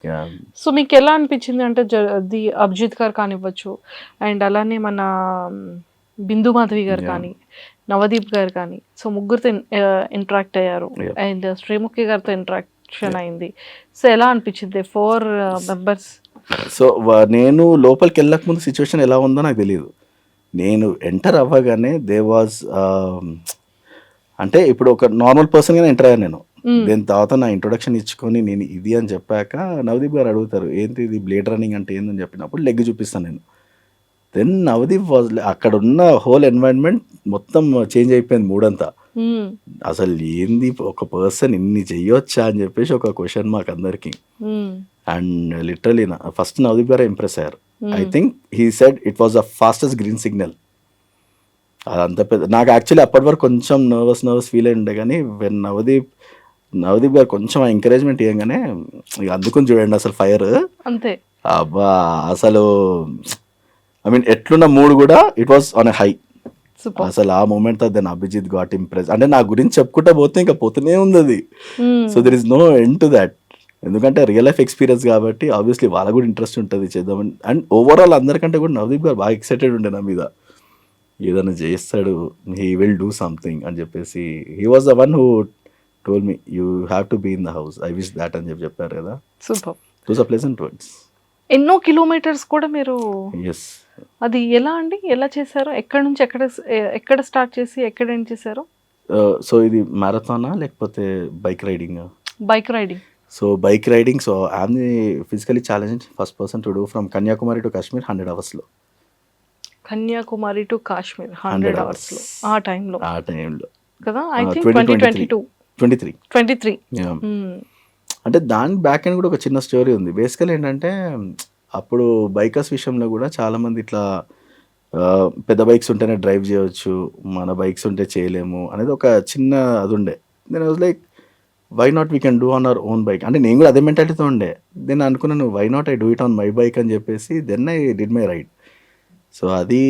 Yeah! So మీకు ఎలా అనిపించింది అంటే ది అభిజిత్ గారు కానివ్వచ్చు అండ్ అలానే మన బిందు మాధవి గారు యాహ్! కానీ, నవదీప్ గారు కానీ సో ముగ్గురితో ఇంటరాక్ట్ అయ్యారు యాహ్! అండ్ శ్రీముఖి గారితో ఇంటరాక్షన్ యాహ్! అయింది. సో ఎలా అనిపించింది 4 మెంబర్స్? సో, నేను లోపలికెళ్ళక ముందు సిట్యుయేషన్ ఎలా ఉందో నాకు తెలీదు. నేను ఎంటర్ అవ్వగానే దే వాజ్ అంటే ఇప్పుడు ఒక నార్మల్ పర్సన్‌గానే ఎంటర్ అయ్యాను నేను. హ్మ్. దాని తర్వాత నా ఇంట్రొడక్షన్ ఇచ్చుకొని నేను ఇది అని చెప్పాక నవదీప్ గారు అడుగుతారు. ఏంటి ఇది బ్లేడ్ రన్నింగ్ అంటే ఏందని చెప్పినప్పుడు లెగ్ చూపిస్తాను నేను. దెన్ నవదీప్ వాజ్ అక్కడున్న హోల్ ఎన్వైర్న్‌మెంట్ మొత్తం చేంజ్ అయిపోయింది మూడంతా. హ్మ్. అసలు ఏంది ఒక పర్సన్ ఇన్ని చెయ్యొచ్చా అని చెప్పేసి ఒక క్వెషన్ మాకందరికి. హ్మ్. అండ్ లిటరల్లీ ఫస్ట్ నవదీప్ గారే ఇంప్రెస్ అయ్యారు. ఐ హ్మ్. Think he said it was the fastest green signal. అదంత పెద్ద నాకు యాక్చువల్లీ అప్పటి వరకు కొంచెం నర్వస్ ఫీల్ అయ్యి ఉండే కానీ వెన్ నవదీప్ గారు కొంచెం ఎంకరేజ్మెంట్ ఇవ్వగానే ఇక అందుకుని చూడండి అసలు ఫైర్. అంతే. అబ్బా! అసలు ఐ మీన్ ఎట్లున్న మూడ్ కూడా it was on a high. Super. అసలు ఆ moment then Abhijeet got impress. అంటే నా గురించి చెప్పుకుంటా పోతే ఇంకా పోతూనే ఉంది అది. So hmm. There is no end to that. ఎందుకంటే రియల్ లైఫ్ ఎక్స్పీరియన్స్ కాబట్టి ఆబ్వియస్లీ వాళ్ళకు కూడా ఇంట్రెస్ట్ ఉంటుంది చేద్దామని. అండ్ ఓవరాల్ అందరికంటే కూడా నవదీప్ గారు బాగా ఎక్సైటెడ్ ఉండే నా మీద. ఏదైనా చేస్తాడు, హీ విల్ డూ సంథింగ్ అని చెప్పేసి he was the one who told me you have to be in the house I wish that అని చెప్పారు కదా. Super. Those are pleasant words. ఎన్నో కిలోమీటర్స్ కూడా మీరు ఎస్. అది ఎలా అండి? ఎలా చేశారు? ఎక్కడి నుంచి ఎక్కడ స్టార్ట్ చేసి ఎక్కడ ఎండ్ చేశారు? సో ఇది మ్యారథానా లేకపోతే బైక్ రైడింగా? Bike riding. So bike riding, so I'm the physically challenge first person to do from Kanyakumari to Kashmir 100 అవర్స్లో. కన్యాకుమారి టు కాశ్మీర్ 100 100 అవర్స్ అవర్స్‌లో ఆ టైంలో ఆ టైంలో కదా? I think 2023 2022, 23. 23. Yeah. హ్మ్. అంటే దాని బ్యాక్ ఎండ్ కూడా ఒక చిన్న స్టోరీ ఉంది. బేసికల్ ఏంటంటే అప్పుడు బైకర్స్ విషయంలో కూడా చాలామంది ఇట్లా పెద్ద బైక్స్ ఉంటేనే డ్రైవ్ చేయొచ్చు, మన బైక్స్ ఉంటే చేయలేము అనేది ఒక చిన్న అది ఉండే. నేను was like why not we can do on our own bike. అంటే నేను కూడా అదే మెంటాలిటీతో ఉండే. నేను అనుకున్నాను why not I do it on my bike అని చెప్పేసి then I did my ride. So అది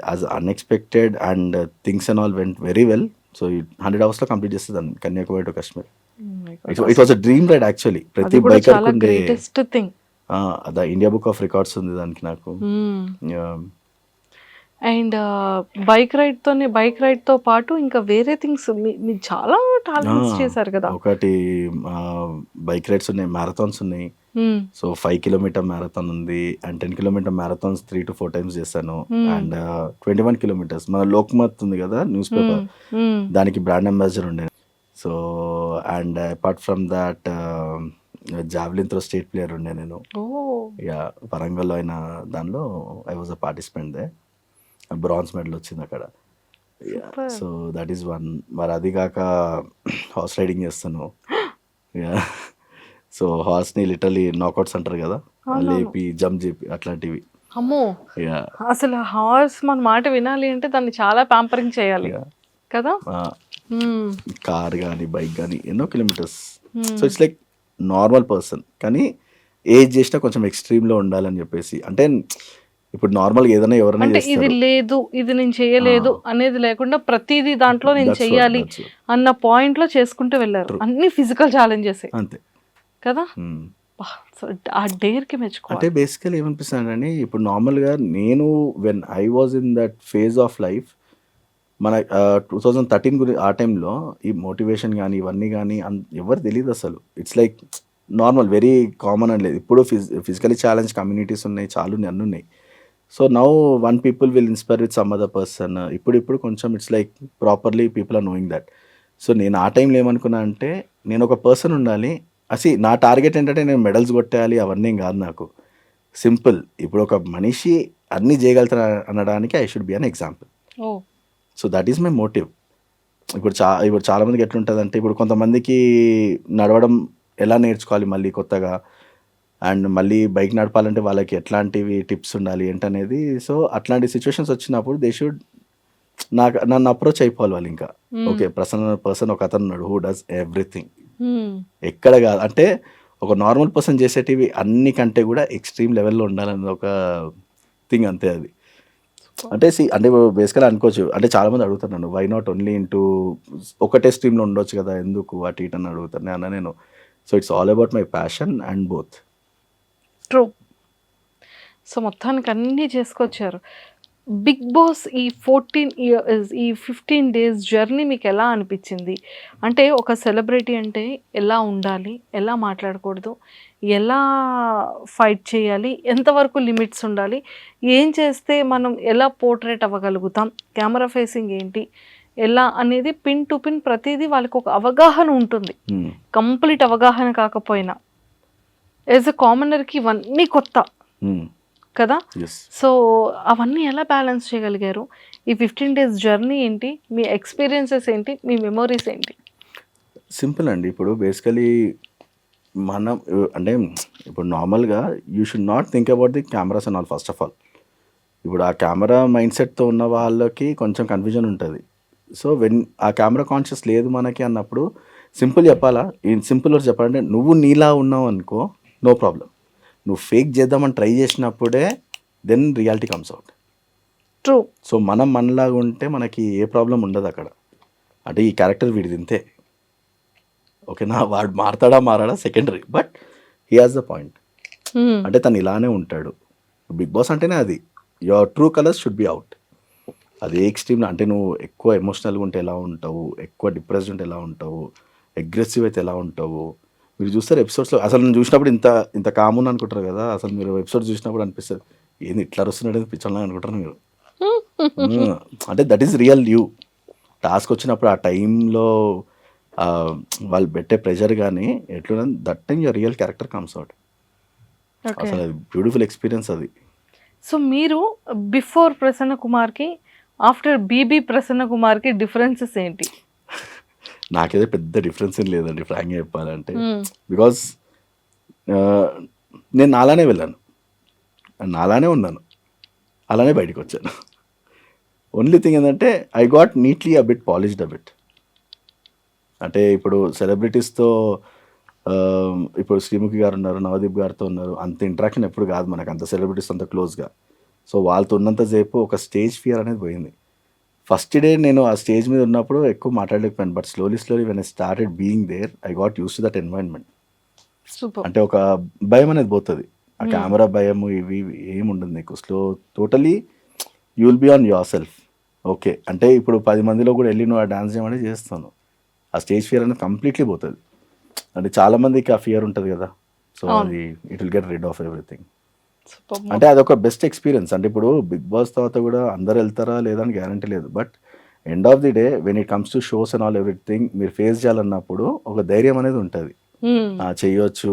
as unexpected and things and all went very well. So 100 అవర్స్లో కంప్లీట్ చేసేదాన్ని Kanyakumari to Kashmir. Oh my God. It was a dream ride actually. అది ప్రతి కూడా బైకర్‌కి చాలా ఉండే greatest thing. The India book of records ఉంది దానికి నాకు. హ్మ్. యాహ్! అండ్ బైక్ రైడ్‌తో పాటు ఇంకా వేరే థింగ్స్ మీరు చాలా ఆ! టాలెంట్స్ చేశారు కదా! ఒకటి బైక్ రైడ్స్ ఉన్నాయి, మ్యారథాన్స్ ఉన్నాయి. హ్మ్. సో 5 కిలోమీటర్ మ్యారథాన్ ఉంది. అండ్ 10 కిలోమీటర్ మ్యారథాన్స్ 3-4 టైమ్స్ చేశాను. హ్మ్. అండ్ 21 కిలోమీటర్స్ మన లోక్మత్ ఉంది కదా న్యూస్ హ్మ్. పేపర్, హ్మ్. దానికి బ్రాండ్ అంబాసిడర్ ఉండే. So and apart from that javelin throw state player ఉండే నేను. ఓహ్! యాహ్! వరంగల్‌లో అయిన దానిలో I was a participant they. Bronze medal వచ్చింది అక్కడ. Yeah! Super. So that is one. మరి అది కాక హార్స్ రైడింగ్ చేస్తాను. యాహ్! సో హార్స్‌ని లిటరల్లీ నాకౌట్స్ అంటారు కదా, అవునవును. లేపి జంప్ చేపి అట్లాంటివి. అమ్మో! యాహ్! అసలు హార్స్ మన మాట వినాలి అంటే దాన్ని చాలా పాంపరింగ్ చేయాలి యాహ్! కదా? ఆహ్, హ్మ్. కార్ గానీ, బైక్ గానీ ఎన్నో కిలోమీటర్స్. సో హ్మ్. It's like normal person. కానీ ఏది చేసినా కొంచెం ఎక్స్‌ట్రీమ్‌లో ఉండాలని చెప్పేసి. అంటే ఇప్పుడు నార్మల్‌గా ఏదైనా ఎవరైనా అంటే ఇది చేస్తారు. లేదు, ఇది నేను ఆ! చేయలేదు అనేది లేకుండా ప్రతీది దాంట్లో నేను చెయ్యాలి దట్స్ వాట్. అన్న పాయింట్‌లో చేసుకుంటూ వెళ్లారు. ట్రూ. అన్నీ ఫిజికల్ ఛాలెంజెసే అంతే. కదా! హ్మ్. అబ్బా! సో ఆ డేర్‌కి అంటే మెచ్చుకోవాలి. బేసికల్లీ ఏమనిపిస్తదంటే ఇప్పుడు నార్మల్‌గా నేను when I was in that phase of life మన 2013 ఆ టైంలో ఈ మోటివేషన్ గానీ, ఇవన్నీ గానీ ఎవరు తెలీదసలు. It's like normal very common అని లేదు. ఇప్పుడు ఫిజికల్లీ ఛాలెంజ్ కమ్యూనిటీస్ ఉన్నాయి. చాలున్నాయి, అన్నున్నాయి. So now one people will inspire with some other person. ఇప్పుడు కొంచెం it's like properly people are knowing that. So నేను ఆ టైంలో ఏమనుకున్నా అంటే నేను ఒక పర్సన్ ఉండాలి. నా టార్గెట్ ఏంటంటే నేను మెడల్స్ కొట్టేయాలి అవన్నీ ఏం గాదు నాకు. సింపుల్. ఇప్పుడు ఒక మనిషి అన్నీ జేయగలుగుతాడు అనడానికి I should be an example. Oh! So that is my motive. ఇప్పుడు చాలామందికి ఎట్లుంటదంటే ఇప్పుడు కొంతమందికి నడవడం ఎలా నేర్చుకోవాలి మళ్ళీ కొత్తగా, అండ్ మళ్ళీ బైక్ నడపాలంటే వాళ్ళకి ఎట్లాంటివి టిప్స్ ఉండాలి ఏంటనేది. సో అట్లాంటి సిట్యుయేషన్స్ వచ్చినప్పుడు దే షుడ్ నన్ను అప్రోచ్ అయిపోవాలి వాళ్ళింకా. హ్మ్. ఓకే. పర్సన్ ఒకతనున్నాడు హూ డస్ ఎవ్రీథింగ్. హ్మ్. ఎక్కడ గాదు. అంటే ఒక నార్మల్ పర్సన్ చేసేటివి అన్ని కంటే గూడా ఎక్స్‌ట్రీమ్ లెవెల్‌లో ఉండాలన్నది ఒక థింగ్ అంతే అది. సూపర్. అంటే బేసికల్‌గా అనుకోవచ్చు. అంటే చాలామంది అడుగుతారు నన్ను, వై నాట్ ఓన్లీ ఇంటూ ఒకటే స్ట్రీమ్‌లో ఉండొచ్చు కదా! ఎందుకు అటు ఇటు అని అడుగుతారు. నేను so it's all about my passion and both. True. So మొత్తానికి అన్నీ చేసుకొచ్చారు. బిగ్ బాస్ ఈ 14 ఇయర్స్ ఈ 15 డేస్ జర్నీ మీకు ఎలా అనిపించింది? అంటే ఒక సెలబ్రిటీ అంటే ఎలా ఉండాలి? ఎలా మాట్లాడకూడదు? ఎలా ఫైట్ చేయాలి? ఎంతవరకు లిమిట్స్ ఉండాలి? ఏం చేస్తే మనం ఎలా పోర్ట్రేట్ అవ్వగలుగుతాం? కెమెరా ఫేసింగ్ ఏంటి? ఎలా అనేది పిన్ టు పిన్ ప్రతిదీ వాళ్ళకి ఒక అవగాహన ఉంటుంది. కంప్లీట్ అవగాహన కాకపోయినా యాజ్ ఎ కామనర్కి ఇవన్నీ కొత్త కదా. సో అవన్నీ ఎలా బ్యాలెన్స్ చేయగలిగారు? ఈ 15 డేస్ జర్నీ ఏంటి? మీ ఎక్స్పీరియన్సెస్ ఏంటి? మీ మెమోరీస్ ఏంటి? సింపుల్ అండి. ఇప్పుడు బేసికలీ మనం అంటే ఇప్పుడు నార్మల్గా you should not think about the cameras and all. First of all ఇప్పుడు ఆ కెమెరా మైండ్ సెట్తో ఉన్న వాళ్ళకి కొంచెం కన్ఫ్యూజన్ ఉంటుంది. సో వెన్ ఆ కెమెరా కాన్షియస్ లేదు మనకి అన్నప్పుడు సింపుల్ చెప్పాలా, సింపుల్ వర్డ్స్ చెప్పాలంటే నువ్వు నీలా ఉన్నావు అనుకో, నో ప్రాబ్లం. నువ్వు ఫేక్ చేద్దామని ట్రై చేసినప్పుడే then reality comes out. True. So మనం మనలాగా ఉంటే మనకి ఏ ప్రాబ్లం ఉండదు అక్కడ. అంటే ఈ క్యారెక్టర్ వీడిది ఇంతే, ఓకేనా, వాడు మారాడా secondary, but he has the point. అంటే తను ఇలానే ఉంటాడు. బిగ్ బాస్ అంటేనే అది, your true colours should be out. అది ఎక్స్ట్రీమ్. అంటే నువ్వు ఎక్కువ ఎమోషనల్గా ఉంటే ఎలా ఉంటావు, ఎక్కువ డిప్రెస్డ్ ఉంటే ఎలా ఉంటావు, అగ్రెసివ్ అయితే ఎలా ఉంటావు. మీరు చూస్తారు ఎపిసోడ్స్లో, అసలు నేను చూసినప్పుడు ఇంత ఇంత కామన్ అనుకుంటారు కదా, అసలు మీరు ఎపిసోడ్స్ చూసినప్పుడు అనిపిస్తుంది ఏంది ఇట్లా వస్తున్నాడు పిచ్చోళ్ళగా అనుకుంటారు మీరు. అంటే that is real you. Task వచ్చినప్పుడు ఆ టైంలో వాళ్ళు పెట్టే ప్రెషర్ కానీ ఎట్లా that time your real character comes out. అసలు బ్యూటిఫుల్ ఎక్స్పీరియన్స్ అది. సో మీరు బిఫోర్ ప్రసన్న కుమార్కి ఆఫ్టర్ బీబీ ప్రసన్న కుమార్కి డిఫరెన్సెస్ ఏంటి? నాకైతే పెద్ద డిఫరెన్స్ ఏం లేదండి ఫ్రాంక్గా చెప్పాలంటే. బికాజ్ నేను నాలానే వెళ్ళాను, నాలానే ఉన్నాను, అలానే బయటకు వచ్చాను. ఓన్లీ థింగ్ ఏంటంటే I got neatly a bit polished a bit. అంటే ఇప్పుడు సెలబ్రిటీస్తో ఇప్పుడు శ్రీముఖి గారు ఉన్నారు, నవదీప్ గారితో ఉన్నారు, అంత ఇంట్రాక్షన్ ఎప్పుడు కాదు మనకు, అంత సెలబ్రిటీస్ అంత క్లోజ్గా. సో వాళ్ళతో ఉన్నంతసేపు ఒక స్టేజ్ ఫియర్ అనేది పోయింది. ఫస్ట్ డే నేను ఆ స్టేజ్ మీద ఉన్నప్పుడు ఎక్కువ మాట్లాడలేకపోయాను, but slowly when I started being there I got used to that environment. అంటే ఒక భయం అనేది పోతుంది, ఆ కెమెరా భయం ఇవి ఏముండదు నీకు. Totally you will be on your self. Okay అంటే ఇప్పుడు 10 మందిలో కూడా వెళ్ళి నువ్వు ఆ డాన్స్ చేయమని చేస్తాను, ఆ స్టేజ్ ఫియర్ అనేది కంప్లీట్లీ పోతుంది. అంటే చాలా మందికి ఆ ఫియర్ ఉంటుంది కదా, సో అది it will get rid of everything. అంటే అదొక బెస్ట్ ఎక్స్పీరియన్స్. అంటే ఇప్పుడు బిగ్ బాస్ తర్వాత కూడా అందరు వెళ్తారా లేదా అని గ్యారంటీ లేదు, but end of the day when it comes to shows and all everything మీరు ఫేస్ చేయాలన్నప్పుడు ఒక ధైర్యం అనేది ఉంటుంది, చేయొచ్చు.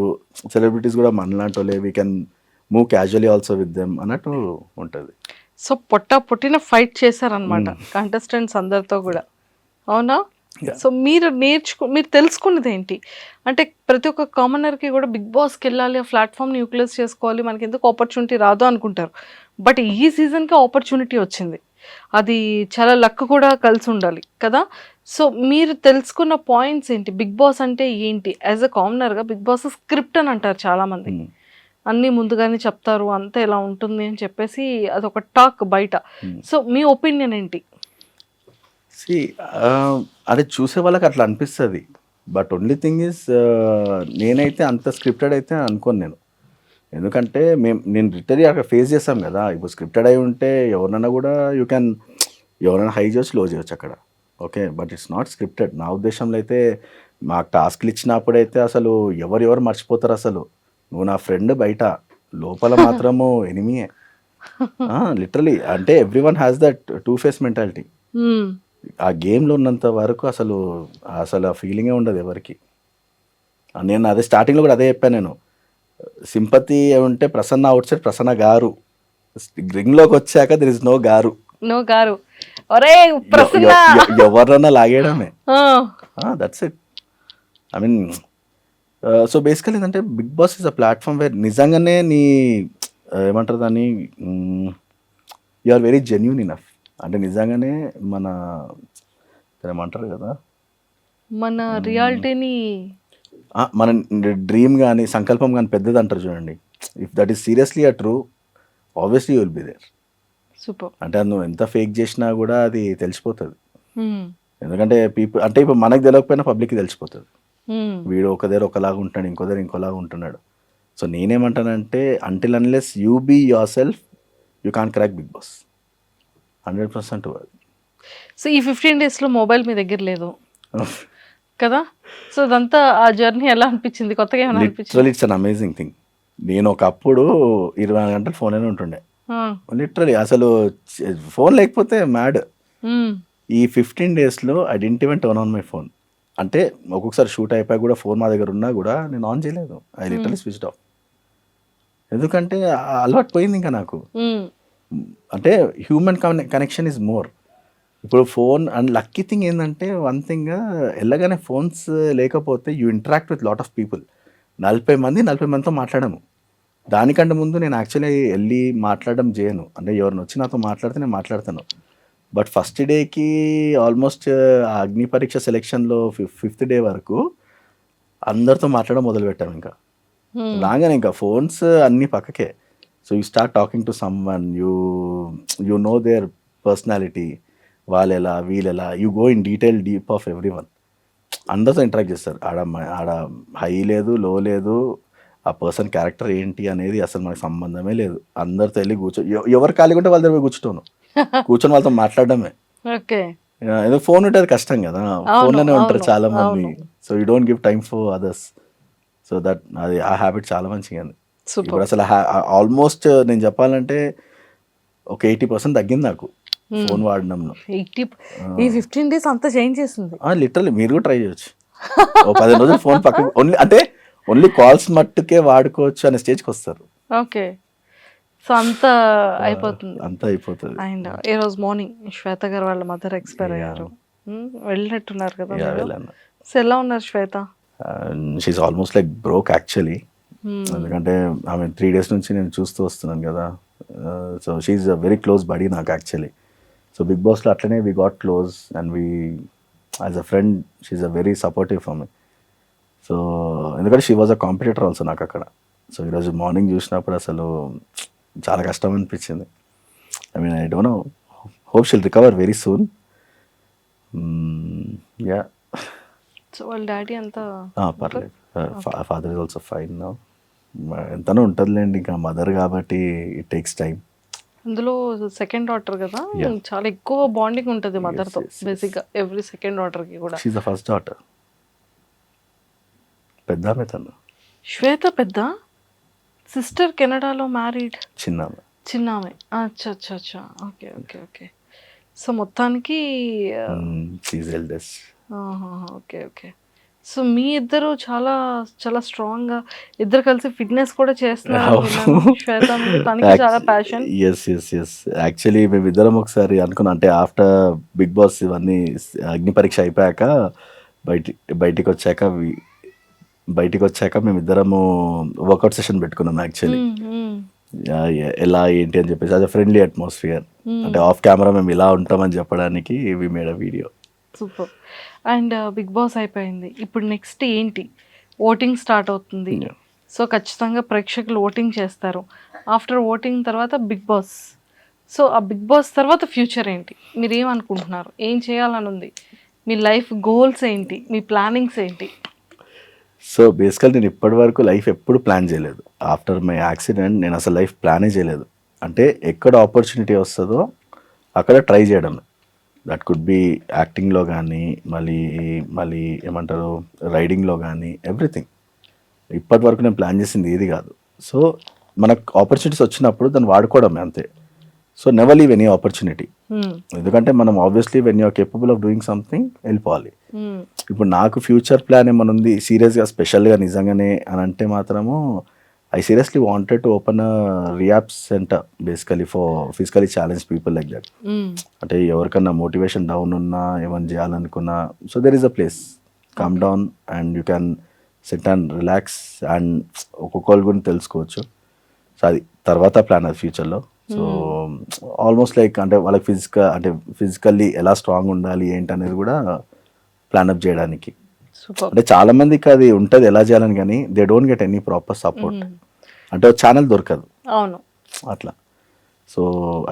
సెలబ్రిటీస్ కూడా మనలాంటి వాళ్ళే, we can move casually also with them అన్నట్టు ఉంటుంది. సో పుట్టిన ఫైట్ చేశారనమాట కంటెస్టెంట్స్ అందరితో కూడా, అవునా? సో మీరు మీరు తెలుసుకున్నది ఏంటి అంటే ప్రతి ఒక్క కామనర్కి కూడా బిగ్ బాస్కి వెళ్ళాలి, ఆ ప్లాట్ఫామ్ని యూటిలైజ్ చేసుకోవాలి, మనకి ఎందుకు ఆపర్చునిటీ రాదు అనుకుంటారు. బట్ ఈ సీజన్కి ఆపర్చునిటీ వచ్చింది, అది చాలా లక్ కూడా కలిసి ఉండాలి కదా. సో మీరు తెలుసుకున్న పాయింట్స్ ఏంటి? బిగ్ బాస్ అంటే ఏంటి? యాజ్ అ కామనర్గా బిగ్ బాస్ స్క్రిప్ట్ అని అంటారు చాలామంది, అన్నీ ముందుగానే చెప్తారు, అంతా ఎలా ఉంటుంది అని చెప్పేసి అదొక టాక్ బయట. సో మీ ఒపీనియన్ ఏంటి? అది చూసే వాళ్ళకి అట్లా అనిపిస్తుంది, బట్ ఓన్లీ థింగ్ ఈజ్ నేనైతే అంత స్క్రిప్టెడ్ అయితే అనుకోను నేను. ఎందుకంటే నేను లిటరలీ అక్కడ ఫేస్ చేస్తాం కదా. ఇప్పుడు స్క్రిప్టెడ్ అయి ఉంటే ఎవరినైనా కూడా యూ క్యాన్ ఎవరైనా హై చేయొచ్చు, లో చేయొచ్చు అక్కడ, okay. But it's not scripted. నా ఉద్దేశంలో అయితే మాకు టాస్క్లు ఇచ్చినప్పుడైతే అసలు ఎవరు మర్చిపోతారు అసలు. నువ్వు నా ఫ్రెండ్ బయట, లోపల మాత్రము ఎనిమియే లిటరలీ. అంటే every one has that two face mentality. ఆ గేమ్లో ఉన్నంత వరకు అసలు ఆ ఫీలింగే ఉండదు ఎవరికి. నేను అదే స్టార్టింగ్లో కూడా అదే చెప్పాను నేను. సింపతి ఉంటే ప్రసన్న అవుట్ సైడ్, ప్రసన్న గారు రింగ్లోకి వచ్చాక దెర్ ఇస్ నో గారు. ఎవరన్నా లాగేయడమే, that's it. I mean so basically ఏంటంటే Bigg Boss is a platform where నిజంగానే నీ ఏమంటారు దాన్ని, you are very genuine enough. అంటే నిజంగానే మన ఏమంటారు కదా, మన రియాలిటీని, మన డ్రీమ్ కానీ సంకల్పం కానీ పెద్దది అంటారు చూడండి. If that is seriously a true, obviously you will be there. Super. అంటే అది నువ్వు ఎంత ఫేక్ చేసినా కూడా అది తెలిసిపోతుంది. ఎందుకంటే పీపుల్ అంటే ఇప్పుడు మనకు తెలియకపోయినా పబ్లిక్కి తెలిసిపోతుంది. వీడు ఒక దగ్గర ఒకలాగా ఉంటాడు, ఇంకో దగ్గర ఇంకోలాగా ఉంటున్నాడు. సో నేనేమంటానంటే until unless you be your self you can crack Bigg Boss 100%. So ఈ 15 డేస్లో మొబైల్ మీ దగ్గర లేదు కదా? సో అదంతా ఆ జర్నీ ఎలా అనిపించింది? కొత్తగా ఏమైనా అనిపించింది? Literally it's an amazing thing. నేను ఒకప్పుడు 24 గంటలు ఫోన్లోనే ఉంటుండే. లిటరలీ అసలు ఫోన్ లేకపోతే మ్యాడ్. ఈ 15 డేస్లో I didn't even turn on my phone. అంటే ఒక్కొక్కసారి షూట్ అయిపోయి కూడా ఫోన్ మా దగ్గర ఉన్నా కూడా నేను ఆన్ చేయలేదు. I literally switched off. ఎందుకంటే అలవాటు పోయింది ఇంకా నాకు. అంటే హ్యూమన్ కనెక్షన్ ఈజ్ మోర్. ఇప్పుడు ఫోన్ అండ్ లక్కీ థింగ్ ఏంటంటే వన్ థింగ్, వెళ్ళగానే ఫోన్స్ లేకపోతే you interact with lot of people. 40 మందితో మాట్లాడము. దానికంటే ముందు నేను యాక్చువల్లీ వెళ్ళి మాట్లాడడం చేయను. అంటే ఎవరిని వచ్చి నాతో మాట్లాడితే నేను మాట్లాడతాను. బట్ ఫస్ట్ డేకి ఆల్మోస్ట్ అగ్ని పరీక్ష సెలెక్షన్లో 5th డే వరకు అందరితో మాట్లాడడం మొదలుపెట్టాను. ఇంకా రాగానే ఇంకా ఫోన్స్ అన్నీ పక్కకే. So you start talking to someone, you know their personality, వాళ్ళెలా వీళ్ళెలా, you go in deep of everyone. అందరితో ఇంటరాక్ట్ చేస్తారు. ఆడ హై లేదు, లో లేదు, ఆ పర్సన్ క్యారెక్టర్ ఏంటి అనేది అసలు మనకు సంబంధమే లేదు. అందరితో వెళ్ళి ఎవరు ఖాళీగా ఉంటే వాళ్ళ దగ్గర పోయి కూర్చొని వాళ్ళతో మాట్లాడడమే. ఓకే. ఏదో ఫోన్ ఉంటే అది కష్టం కదా, ఫోన్లోనే ఉంటారు చాలా మంది. So you don't give time for others. So that అది ఆ హ్యాబిట్ చాలా మంచిగా ఉంది. ఇప్పుడు అసలు ఆల్మోస్ట్ నేను చెప్పాలంటే ఒక 80% తగ్గింది నాకు ఫోన్ వాడడంలో. ఈ 15 డేస్ అంతా చేంజ్ చేసింది. లిటరల్లీ మీరు కూడా ట్రై చేయొచ్చు. ఓ 15 రోజులు ఫోన్ పక్కన ఓన్లీ కాల్స్ మట్టుకే వాడుకోవచ్చు అనే స్టేజ్కి వస్తారు. ఓకే. సో అంతా అయిపోతుంది. అండ్ ఈ రోజు మార్నింగ్ శ్వేత గారు వాళ్ళ మదర్ ఎక్స్పైర్ అయ్యారు. వెళ్ళినట్టున్నారు కదా? సో ఎలా ఉన్నారు Shweta? She's almost like broke actually. ఎందుకంటే ఆమె 3 days నుంచి నేను చూస్తూ వస్తున్నాను కదా. So she's a very close buddy నాకు యాక్చువల్లీ. సో బిగ్ బాస్లో అట్లనే we got close and we as a friend she's a very supportive for me. So ఎందుకంటే she was a competitor also నాకు అక్కడ. సో ఈరోజు మార్నింగ్ చూసినప్పుడు అసలు చాలా కష్టం అనిపించింది. I mean I don't know, hope she'll recover very soon. Yeah. So వాళ్ళ డాడీ అంతా పర్లేదు. Father is also fine now. ఎంతనో ఉంటుందిలేండి, ఇంకా మదర్ కాబట్టి ఇట్ టేక్స్ టైం. అందులో సెకండ్ డాటర్ కదా, చాలా ఎక్కువ బాండింగ్ ఉంటుంది మదర్తో. బేసిక్గా ఎవ్రీ సెకండ్ డాటర్కి కూడా. She is the first daughter. పెద్ద ఆమె తను. శ్వేత పెద్ద సిస్టర్, కెనడాలో మ్యారీడ్. చిన్నామె. అచ్చా అచ్చా అచ్చా. Okay okay okay. సో మొత్తానికి ఓకే ఓకే. సో మీ ఇద్దరు చాలా చాలా స్ట్రాంగ్గా ఇద్దరు కలిసి ఫిట్నెస్ కూడా చేస్తున్నారు. శ్వేత తనకి చాలా ప్యాషన్. ఎస్ యాక్చువల్లీ మేమిద్దరం ఒకసారి అనుకున్నాం, అంటే ఆఫ్టర్ బిగ్ బాస్ ఇవన్నీ అగ్ని పరీక్ష అయిపోయాక బయటికి వచ్చాక మేమిద్దరము వర్కౌట్ సెషన్ పెట్టుకున్నాం యాక్చువల్లీ. ఎలా ఏంటి అని చెప్పేసి అది ఫ్రెండ్లీ అట్మాస్ఫియర్. అంటే ఆఫ్ కెమెరా మేము ఇలా ఉంటామని చెప్పడానికి we made a video. Super. And Bigg Boss అయిపోయింది, ఇప్పుడు నెక్స్ట్ ఏంటి? ఓటింగ్ స్టార్ట్ అవుతుంది. సో ఖచ్చితంగా ప్రేక్షకులు ఓటింగ్ చేస్తారు. ఆఫ్టర్ ఓటింగ్ తర్వాత బిగ్ బాస్. సో ఆ బిగ్ బాస్ తర్వాత ఫ్యూచర్ ఏంటి? మీరు ఏమనుకుంటున్నారు? ఏం చేయాలని ఉంది? మీ లైఫ్ గోల్స్ ఏంటి? మీ ప్లానింగ్స్ ఏంటి? సో బేసికల్ నేను ఇప్పటి వరకు లైఫ్ ఎప్పుడు ప్లాన్ చేయలేదు. ఆఫ్టర్ మై యాక్సిడెంట్ నేను అసలు లైఫ్ ప్లానే చేయలేదు. అంటే ఎక్కడ ఆపర్చునిటీ వస్తుందో అక్కడ ట్రై చేయడం. దట్ కుడ్ బి యాక్టింగ్లో కానీ, మళ్ళీ ఏమంటారు రైడింగ్లో కానీ, ఎవ్రీథింగ్. ఇప్పటి వరకు నేను ప్లాన్ చేసింది ఏది కాదు. సో మనకు ఆపర్చునిటీస్ వచ్చినప్పుడు దాన్ని వాడుకోవడమే అంతే. So never leave any opportunity. ఎందుకంటే మనం obviously when you're capable of doing something వెళ్ళిపోవాలి. ఇప్పుడు నాకు ఫ్యూచర్ ప్లాన్ ఏమైనా ఉంది సీరియస్గా స్పెషల్గా నిజంగానే అని అంటే మాత్రము I seriously wanted to open a rehab centre basically for physically challenge people like that. అంటే ఎవరికన్నా మోటివేషన్ డౌన్ ఉన్నా, ఏమైనా చేయాలనుకున్నా, so there is a place, come down and you can SIT and relax and ఒక్కొక్కరి గురించి తెలుసుకోవచ్చు. So అది తర్వాత ప్లాన్ అది ఫ్యూచర్లో. సో ఆల్మోస్ట్ లైక్ అంటే వాళ్ళకి ఫిజికల్లీ ఎలా స్ట్రాంగ్ ఉండాలి ఏంటి అనేది కూడా ప్లాన్అప్ చేయడానికి. అంటే చాలా మందికి అది ఉంటుంది ఎలా చేయాలని, కానీ they don't get any proper support. అంటే ఒక ఛానల్ దొరకదు. అవును, అట్లా. So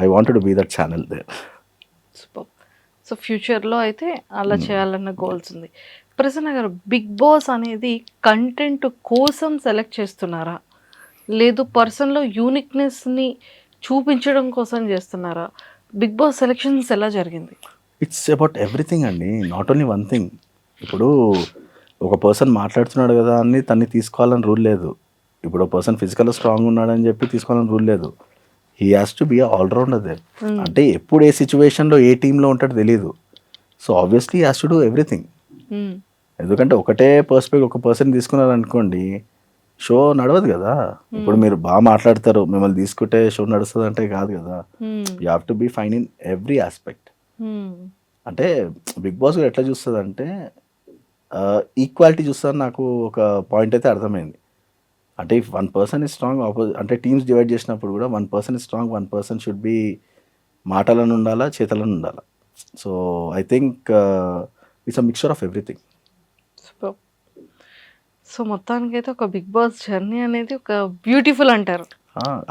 I wanted to be that channel there. So ఫ్యూచర్లో అయితే అలా చేయాలన్న గోల్స్ ఉంది. ప్రసన్న గారు, బిగ్ బాస్ అనేది కంటెంట్ కోసం సెలెక్ట్ చేస్తున్నారా? లేదు పర్సన్‌లో యూనిక్‌నెస్‌ని చూపించడం కోసం చేస్తున్నారా? బిగ్ బాస్ సెలక్షన్స్ ఎలా జరిగింది? ఇట్స్ అబౌట్ ఎవ్రీథింగ్ అండి. Not only one thing. ఇప్పుడు ఒక పర్సన్ మాట్లాడుతున్నాడు కదా అని తన్ని తీసుకోవాలని రూల్ లేదు. ఇప్పుడు ఒక పర్సన్ ఫిజికల్‌గా స్ట్రాంగ్ ఉన్నాడని చెప్పి తీసుకోవాలని రూల్ లేదు. He has to be a all rounder there. అంటే ఎప్పుడు ఏ సిట్యుయేషన్‌లో ఏ టీమ్‌లో ఉంటాడో తెలీదు. So obviously he has to do everything. Hmm. ఎందుకంటే ఒకటే పర్స్పెక్టివ్ ఒక పర్సన్ తీసుకున్నారనుకోండి, షో నడవదు కదా! ఇప్పుడు మీరు మాట్లాడతారు, మిమ్మల్ని తీసుకుంటే షో నడుస్తదంటే కాదు కదా! హ్మ్. You have to be fine in every aspect. హ్మ్. అంటే బిగ్ బాస్ కూడా ఎట్లా చూస్తదంటే ఈక్వాలిటీ చూస్తదని నాకు ఒక పాయింట్ అయితే అర్థమైంది. అంటే if one person is strong అంటే టీమ్స్ డివైడ్ చేసినప్పుడు కూడా one person is strong, one person should be మాటలను ఉండాలా, చేతలను ఉండాలా. So I think it's a mixture of everything. Super. So మొత్తానికైతే ఒక బిగ్ బాస్ జర్నీ అనేది ఒక బ్యూటిఫుల్ అంటారు.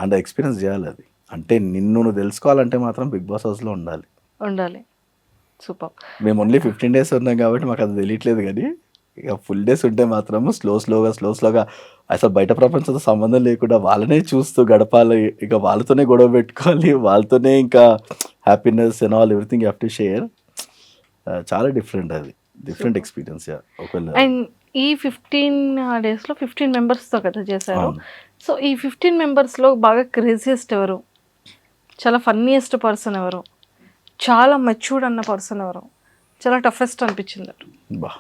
అండ్ ఎక్స్పీరియన్స్ చేయాలి అది. అంటే నిన్ను నువ్వు తెలుసుకోవాలంటే మాత్రం బిగ్ బాస్ హౌస్లో ఉండాలి. ఉండాలి. సూపర్. మేము ఓన్లీ 15 days ఉన్నాం కాబట్టి మాకు అది తెలియట్లేదు కానీ ఇక ఫుల్ డేస్ ఉంటే మాత్రము స్లోగా అసలు బయట ప్రపంచంతో సంబంధం లేకుండా వాళ్ళనే చూస్తూ గడపాలి. ఇక వాళ్ళతోనే గొడవ పెట్టుకోవాలి, వాళ్ళతోనే ఇంకా happiness and all everything have to share. చాలా డిఫరెంట్ అది. Different experience. ఒకవేళ అండ్ ఈ 15 డేస్‌లో 15 మెంబర్స్‌తో కదా చేశారు. అవును. సో ఈ 15 మెంబర్స్‌లో బాగా క్రేజియస్ట్ ఎవరు? చాలా ఫన్నీయెస్ట్ పర్సన్ ఎవరు? చాలా మెచ్యూర్డ్ అన్న పర్సన్ ఎవరు? చాలా టఫెస్ట్ అనిపించింది ఎవరు? బా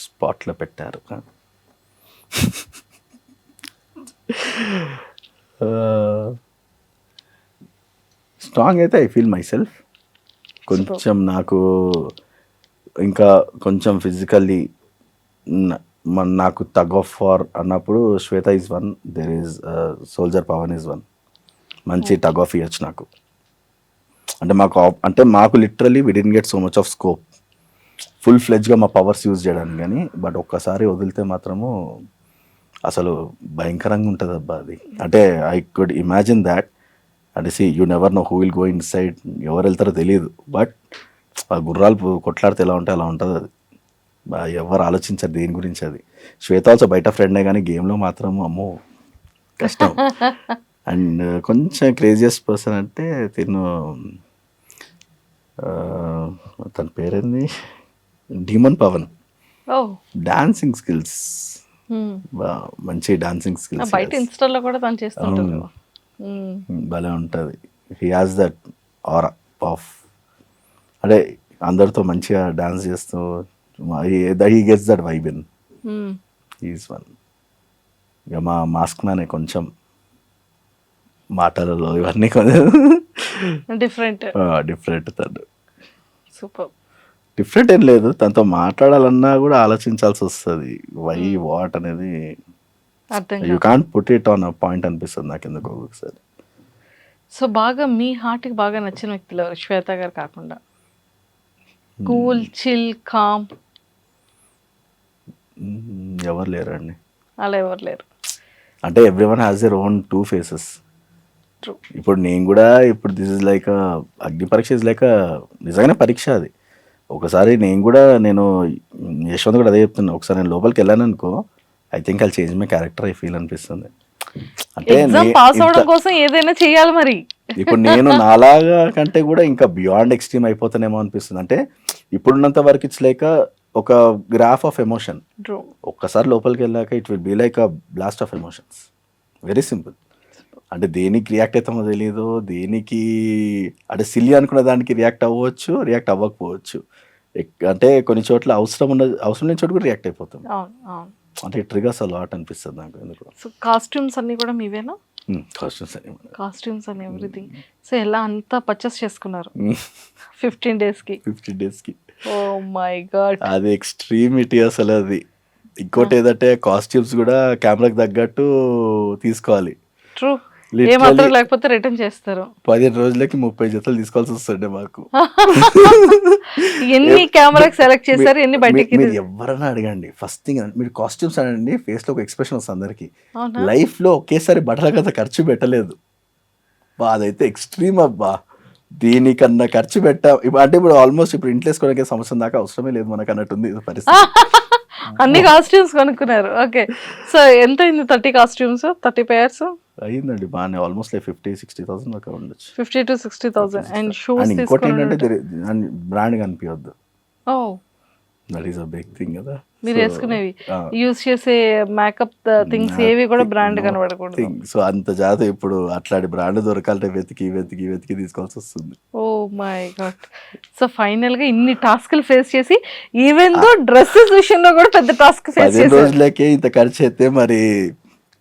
స్పాట్లో పెట్టారు. స్ట్రాంగ్ అయితే ఐ ఫీల్ మై సెల్ఫ్. కొంచెం నాకు ఇంకా కొంచెం ఫిజికల్లీ నాకు తగ్ ఆఫ్ వార్ అన్నప్పుడు Shweta is one, there is soldier Pavan is one. మంచి టగ్ ఆఫ్ ఇయర్స్ నాకు. అంటే మాకు literally we didn't get so much of scope full ఫ్లెడ్జ్గా మా పవర్స్ యూజ్ చేయడానికి, కానీ బట్ ఒక్కసారి వదిలితే మాత్రము అసలు భయంకరంగా ఉంటుంది అబ్బా అది. అంటే ఐ కుడ్ ఇమాజిన్ దాట్. అంటే you never know who will go in side, ఎవరు వెళ్తారో తెలియదు. బట్ ఆ గుర్రాలు కొట్లాడితే ఎలా ఉంటే అలా ఉంటుంది అది. ఎవరు ఆలోచించారు దేని గురించి అది. శ్వేత ఆల్సో బయట ఫ్రెండే కానీ గేమ్లో మాత్రం అమ్మో కష్టం. అండ్ కొంచెం క్రేజియస్ట్ పర్సన్ అంటే తన పేరేంది, డీమన్ పవన్. డాన్సింగ్ స్కిల్స్, మంచి డాన్సింగ్ స్కిల్స్. బయట ఇన్స్టాలో కూడా తను చేస్తుంటారు కదా. భలే ఉంటుంది. He has that aura of, అంటే అందరితో మంచిగా డాన్స్ చేస్తూ he gets that vibe in. Is one. ఇక మా మాస్క్ మ్యానే కొంచెం మాటలలో ఇవన్నీ కొంచెం డిఫరెంట్. తను సూపర్. డిఫరెంట్ ఏం లేదు, తనతో మాట్లాడాలన్నా కూడా ఆలోచించాల్సి వస్తుంది. వై వాట్ అనేది you can't put it on a point అనిపిస్తుంది నాకు ఎందుకు ఒకసారి. సో బాగా మీ హార్ట్కి బాగా నచ్చిన వ్యక్తులు ఎవరు శ్వేత గారు కాకుండా? కూల్, చిల్, కామ్ ఎవరు లేరండి. అలా ఎవరు లేరు. అంటే every one has their own two faces. True. ఇప్పుడు నేను కూడా ఇప్పుడు దిస్ ఇస్ లైక్ అగ్ని పరీక్ష ఇస్ లైక్ నిజంగానే పరీక్ష అది. ఒకసారి నేను యశ్వంత్ కూడా అదే చెప్తున్నా, ఒకసారి నేను లోపలికి వెళ్ళాను అనుకో, I think I change my character I feel అనిపిస్తుంది. అంటే ఎగ్జామ్ పాస్ అవడం కోసం ఏదైనా చేయాలి మరి. ఇప్పుడు నేను నాలాగా కంటే కూడా ఇంకా బియాండ్ ఎక్స్ట్రీమ్ అయిపోతానేమో అనిపిస్తుంది. అంటే ఇప్పుడున్నంత వరకు ఇట్స్ లైక్ ఒక గ్రాఫ్ ఆఫ్ ఎమోషన్. ఒక్కసారి లోపలికి వెళ్ళాక it will be like a blast of emotions. Very simple. అంటే దేనికి రియాక్ట్ అవుతామో తెలియదు, దేనికి అంటే సిల్లీ అనుకున్న దానికి రియాక్ట్ అవ్వచ్చు, రియాక్ట్ అవ్వకపోవచ్చు. అంటే కొన్ని చోట్ల అవసరం లేని చోటు కూడా రియాక్ట్ అయిపోతాం. అంటే ట్రిగర్స్ అలాట్ అనిపిస్తుంది నాకు ఎందుకు. సో కాస్ట్యూమ్స్ అన్నీ కూడా మీవేనా? కాస్ట్యూమ్స్ అని ఎవ్రీథింగ్. సో ఎలా అంతా పర్చేస్ చేసుకున్నారు 15 డేస్కి? ఓ మై గాడ్, అది ఎక్స్ట్రీమిటీ అసలు అది. ఇంకోటి ఏదంటే కాస్ట్యూమ్స్ కూడా కెమెరాకి తగ్గట్టు తీసుకోవాలి. ట్రూ. ఏ మాత్రం లేకపోతే రిటర్న్ చేస్తారు. 15 రోజులకి 30 జతలు తీసుకోవాల్సి వస్తుండే మాకు. ఎన్ని కెమెరాకి సెలెక్ట్ చేశారు, ఎన్ని బయటకి? మీరు ఎవరైనా అడగండి, ఫస్ట్ థింగ్ మీరు కాస్ట్యూమ్స్ అనండి, ఫేస్ లో ఒక ఎక్స్ప్రెషన్ వస్తుంది అందరికి. లైఫ్ లో ఒకేసారి బట్టల కదా ఖర్చు పెట్టలేదు. అదైతే ఎక్స్ట్రీమ్ అబ్బా. దీనికన్నా ఖర్చు అంటే ఇప్పుడు ఆల్మోస్ట్ ఇప్పుడు ఇంట్లో వేసుకోవడానికి సంవత్సరం దాకా అవసరమే లేదు మనకు అన్నట్టుంది ఇది పరిస్థితి. అన్ని కాస్ట్యూమ్స్ కొనుక్కున్నారు. ఓకే. సో ఎంత అయింది 30 కాస్ట్యూమ్స్? 30 పెయిర్స్? అయ్యిందండి బాగానే, ఆల్మోస్ట్ లైక్ 50,000-60,000 దాకా ఉండొచ్చు. 50,000 to 60,000 అండ్ షూస్ అండ్ ఇంకోటి ఏంటంటే తీసుకుని బ్రాండ్ కనిపించద్దు, oh that is a big thing కదా. మీరు వేసుకునేవి యూజ్ చేసే మేకప్ థింగ్స్ ఏవి కూడా బ్రాండ్ కనబడకూడదు. సో అంత జాత ఇప్పుడు అట్లాంటి బ్రాండ్ దొరకాలంటే వెతికి వెతికి వెతికి తీసుకోవాల్సి వస్తుంది. Oh my God. So final గా ఇన్ని టాస్క్లు ఫేస్ చేసి ఈవెన్ దో డ్రెస్సెస్ విషయంలో కూడా పెద్ద టాస్క్ ఫేస్ 15 చేశారు. రోజులకే ఇంత ఖర్చు అయితే మరి